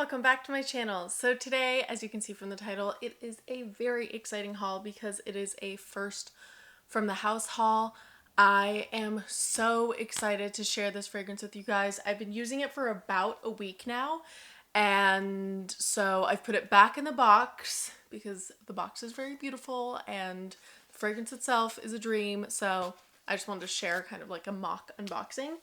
welcome back to my channel. So today, as you can see from the title, it is a very exciting haul because it is a first from the house haul. I am so excited to share this fragrance with you guys. I've been using it for about a week now, and so I've put it back in the box because the box is very beautiful and the fragrance itself is a dream. So I just wanted to share kind of like a mock unboxing.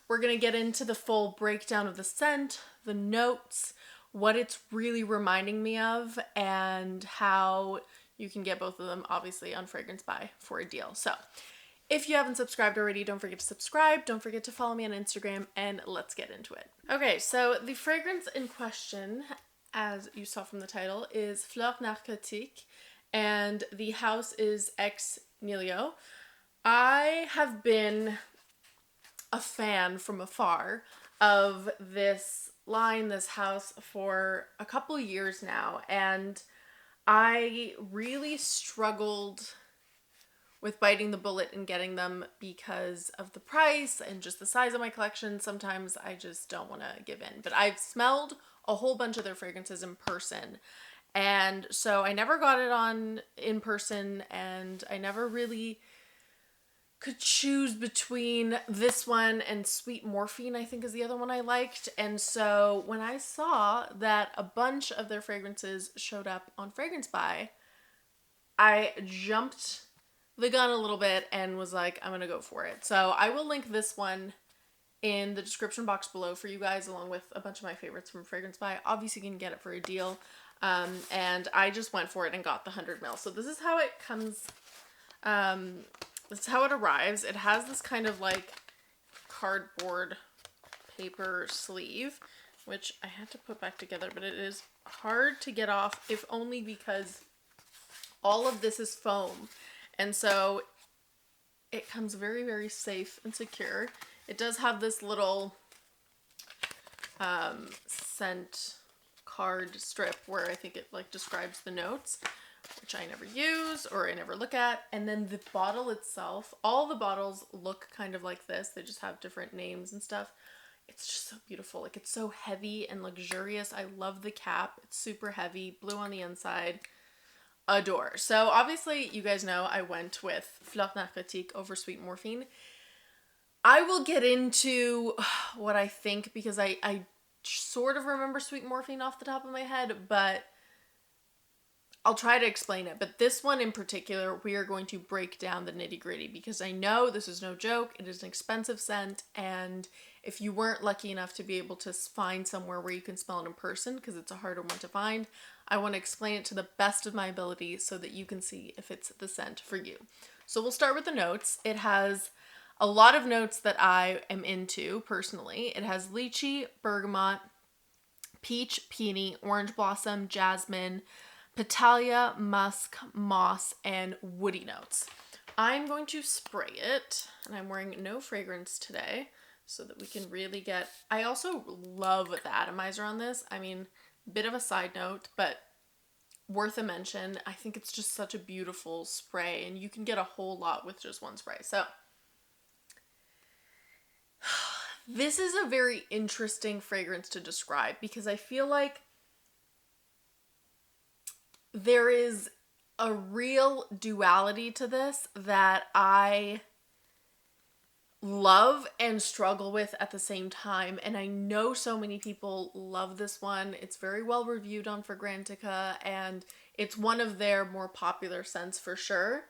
We're going to get into the full breakdown of the scent, the notes, what it's really reminding me of, and how you can get both of them obviously on FragranceBuy for a deal. So if you haven't subscribed already, don't forget to subscribe. Don't forget to follow me on Instagram, and let's get into it. Okay, so the fragrance in question, as you saw from the title, is Fleur Narcotique, and the house is NIHILO. I have been a fan from afar of this line, this house, for a couple years now, and I really struggled with biting the bullet and getting them because of the price and just the size of my collection. Sometimes I just don't want to give in, but I've smelled a whole bunch of their fragrances in person, and so I never got it on in person, and I never really could choose between this one and Sweet Morphine, I think is the other one I liked. And so when I saw that a bunch of their fragrances showed up on FragranceBuy, I jumped the gun a little bit and was like, I'm gonna go for it. So I will link this one in the description box below for you guys, along with a bunch of my favorites from FragranceBuy. Obviously you can get it for a deal. And I just went for it and got the 100 ml. So this is how it comes. This is how it arrives. It has this kind of like cardboard paper sleeve, which I had to put back together, but it is hard to get off, if only because all of this is foam. And so it comes very, very safe and secure. It does have this little scent card strip where I think it like describes the notes, which I never use or I never look at. And then the bottle itself, all the bottles look kind of like this. They just have different names and stuff. It's just so beautiful. Like, it's so heavy and luxurious. I love the cap. It's super heavy, blue on the inside. Adore. So obviously you guys know I went with Fleur Narcotique over Sweet Morphine. I will get into what I think because I sort of remember Sweet Morphine off the top of my head, but I'll try to explain it. But this one in particular, we are going to break down the nitty-gritty because I know this is no joke. It is an expensive scent, and if you weren't lucky enough to be able to find somewhere where you can smell it in person, because it's a harder one to find, I want to explain it to the best of my ability so that you can see if it's the scent for you. So we'll start with the notes. It has a lot of notes that I am into personally. It has lychee, bergamot, peach, peony, orange blossom, jasmine, Petalia, musk, moss, and woody notes. I'm going to spray it, and I'm wearing no fragrance today so that we can really get... I also love the atomizer on this. I mean, bit of a side note, but worth a mention. I think it's just such a beautiful spray, and you can get a whole lot with just one spray. So this is a very interesting fragrance to describe because I feel like there is a real duality to this that I love and struggle with at the same time. And I know so many people love this one. It's very well reviewed on Fragrantica, and it's one of their more popular scents for sure.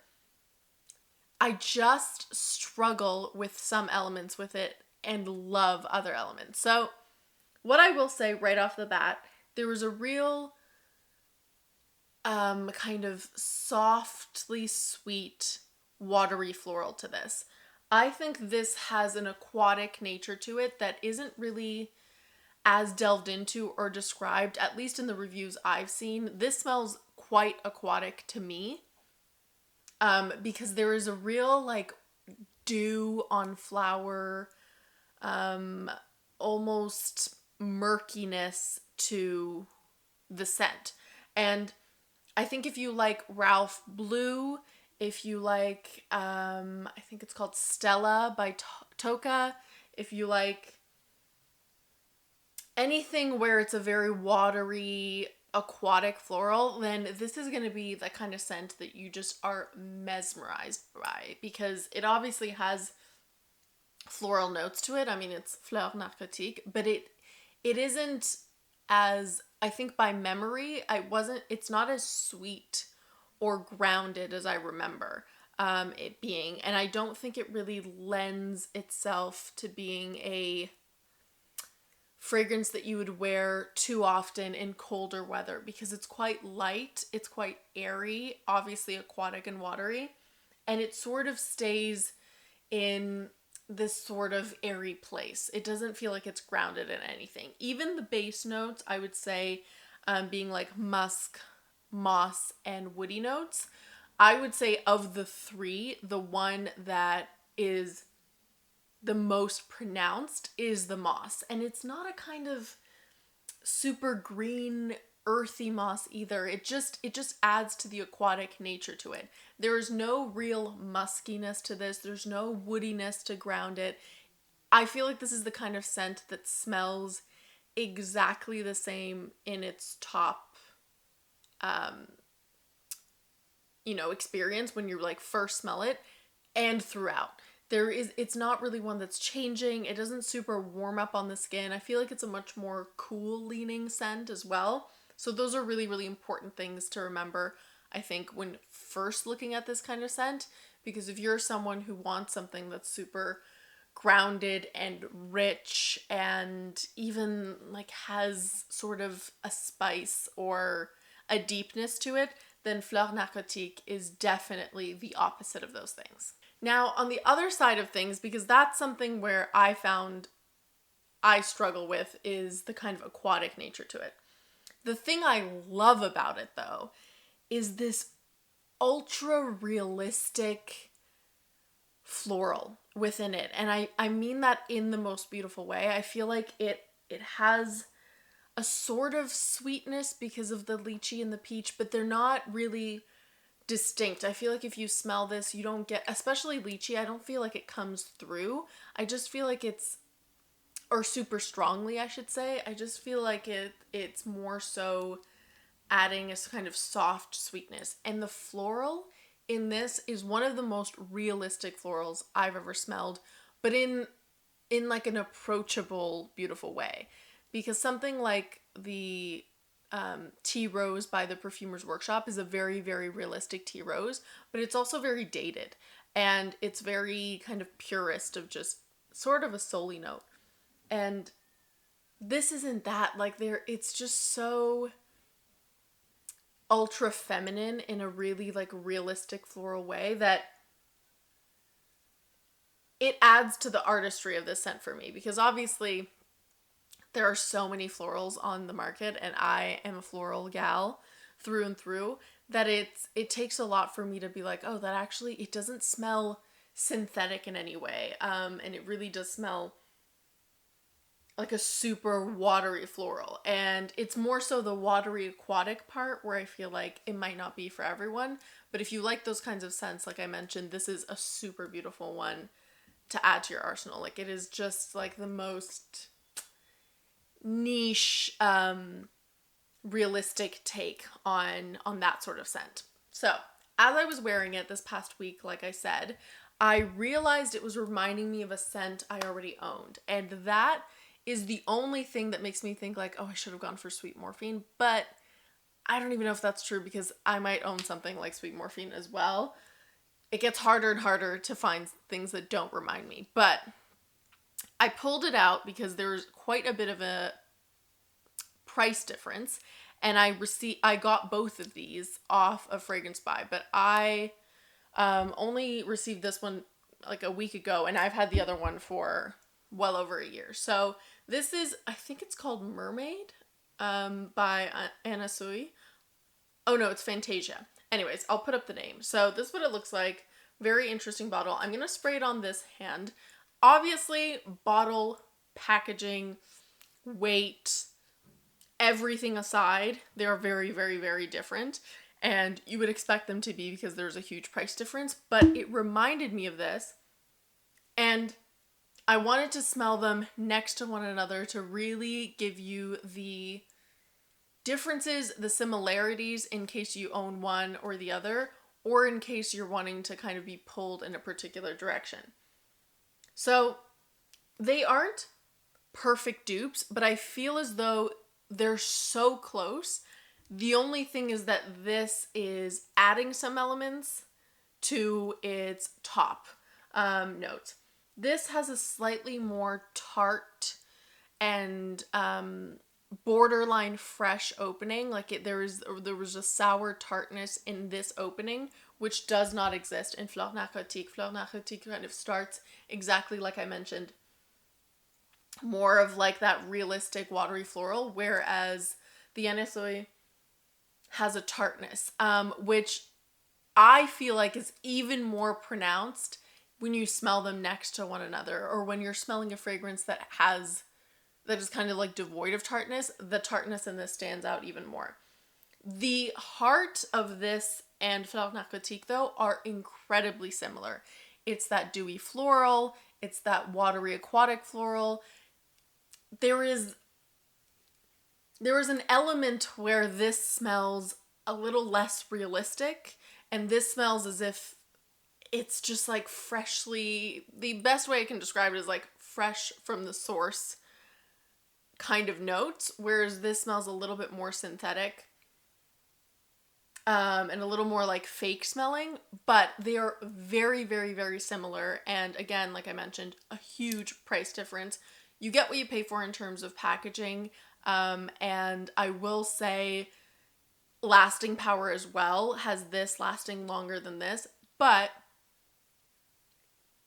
I just struggle with some elements with it and love other elements. So what I will say right off the bat, there was a real kind of softly sweet, watery floral to this. I think this has an aquatic nature to it that isn't really as delved into or described, at least in the reviews I've seen. This smells quite aquatic to me, because there is a real like dew on flower, almost murkiness to the scent. And I think if you like Ralph Blue, if you like, I think it's called Stella by Toka, if you like anything where it's a very watery, aquatic floral, then this is going to be the kind of scent that you just are mesmerized by, because it obviously has floral notes to it. I mean, it's Fleur Narcotique, but it isn't as, I think by memory, it's not as sweet or grounded as I remember it being. And I don't think it really lends itself to being a fragrance that you would wear too often in colder weather, because it's quite light, it's quite airy, obviously aquatic and watery, and it sort of stays in this sort of airy place. It doesn't feel like it's grounded in anything. Even the base notes, I would say, being like musk, moss, and woody notes, I would say of the three, the one that is the most pronounced is the moss. And it's not a kind of super green, earthy moss either. It just adds to the aquatic nature to it. There is no real muskiness to this. There's no woodiness to ground it. I feel like this is the kind of scent that smells exactly the same in its top experience when you like first smell it and throughout. It's not really one that's changing. It doesn't super warm up on the skin. I feel like it's a much more cool leaning scent as well. So those are really, really important things to remember, I think, when first looking at this kind of scent, because if you're someone who wants something that's super grounded and rich and even like has sort of a spice or a deepness to it, then Fleur Narcotique is definitely the opposite of those things. Now, on the other side of things, because that's something where I found I struggle with, is the kind of aquatic nature to it. The thing I love about it, though, is this ultra realistic floral within it. And I mean that in the most beautiful way. I feel like it has a sort of sweetness because of the lychee and the peach, but they're not really distinct. I feel like if you smell this, you don't get, especially lychee, I don't feel like it comes through. I just feel like or super strongly, I should say. I just feel like it's more so adding a kind of soft sweetness. And the floral in this is one of the most realistic florals I've ever smelled, but in like an approachable, beautiful way. Because something like the tea rose by the Perfumer's Workshop is a very, very realistic tea rose, but it's also very dated, and it's very kind of purist, of just sort of a soul-y note. And this isn't that. Like, it's just so ultra feminine in a really like realistic floral way that it adds to the artistry of this scent for me, because obviously there are so many florals on the market, and I am a floral gal through and through, that it takes a lot for me to be like, oh, that actually, it doesn't smell synthetic in any way. And it really does smell like a super watery floral. And it's more so the watery aquatic part where I feel like it might not be for everyone. But if you like those kinds of scents, like I mentioned, this is a super beautiful one to add to your arsenal. Like, it is just like the most niche, realistic take on that sort of scent. So as I was wearing it this past week, like I said, I realized it was reminding me of a scent I already owned, and that is the only thing that makes me think like, oh, I should have gone for Sweet Morphine. But I don't even know if that's true, because I might own something like Sweet Morphine as well. It gets harder and harder to find things that don't remind me, but I pulled it out because there's quite a bit of a price difference, and I got both of these off of FragranceBuy, but I only received this one like a week ago, and I've had the other one for well over a year. So this is, I think it's called Mermaid by Anna Sui. Oh no, it's Fantasia. Anyways, I'll put up the name. So this is what it looks like. Very interesting bottle. I'm going to spray it on this hand. Obviously, bottle, packaging, weight, everything aside, they're very, very, very different. And you would expect them to be, because there's a huge price difference. But it reminded me of this. And I wanted to smell them next to one another to really give you the differences, the similarities in case you own one or the other, or in case you're wanting to kind of be pulled in a particular direction. So they aren't perfect dupes, but I feel as though they're so close. The only thing is that this is adding some elements to its top notes. This has a slightly more tart and borderline fresh opening. Like there was a sour tartness in this opening, which does not exist in Fleur Narcotique. Fleur Narcotique kind of starts exactly like I mentioned, more of like that realistic watery floral, whereas the NIHILO has a tartness, which I feel like is even more pronounced when you smell them next to one another, or when you're smelling a fragrance that is kind of like devoid of tartness. The tartness in this stands out even more. The heart of this and Fleur Narcotique, though, are incredibly similar. It's that dewy floral, it's that watery aquatic floral. There is an element where this smells a little less realistic, and this smells as if it's just like freshly, the best way I can describe it is like fresh from the source kind of notes, whereas this smells a little bit more synthetic and a little more like fake smelling, but they are very, very, very similar. And again, like I mentioned, a huge price difference. You get what you pay for in terms of packaging, and I will say lasting power as well. Has this lasting longer than this, but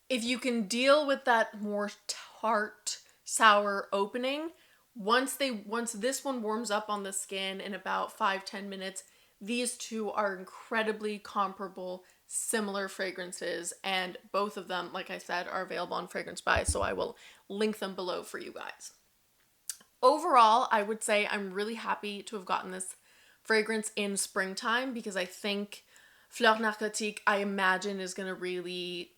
if you can deal with that more tart, sour opening, once this one warms up on the skin in about 5-10 minutes, these two are incredibly comparable, similar fragrances, and both of them, like I said, are available on FragranceBuy, so I will link them below for you guys. Overall, I would say I'm really happy to have gotten this fragrance in springtime, because I think Fleur Narcotique, I imagine, is going to really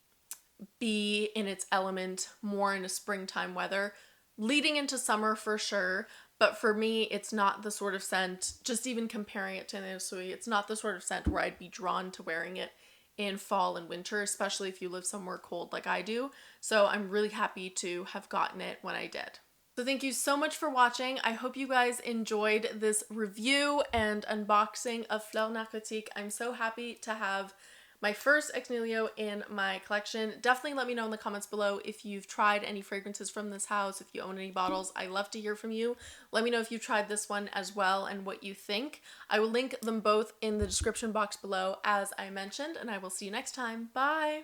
be in its element more in a springtime weather, leading into summer for sure. But for me, it's not the sort of scent, just even comparing it to NIHILO, it's not the sort of scent where I'd be drawn to wearing it in fall and winter, especially if you live somewhere cold like I do. So I'm really happy to have gotten it when I did. So thank you so much for watching. I hope you guys enjoyed this review and unboxing of Fleur Narcotique. I'm so happy to have my first NIHILO in my collection. Definitely let me know in the comments below if you've tried any fragrances from this house, if you own any bottles. I love to hear from you. Let me know if you've tried this one as well and what you think. I will link them both in the description box below, as I mentioned, and I will see you next time. Bye!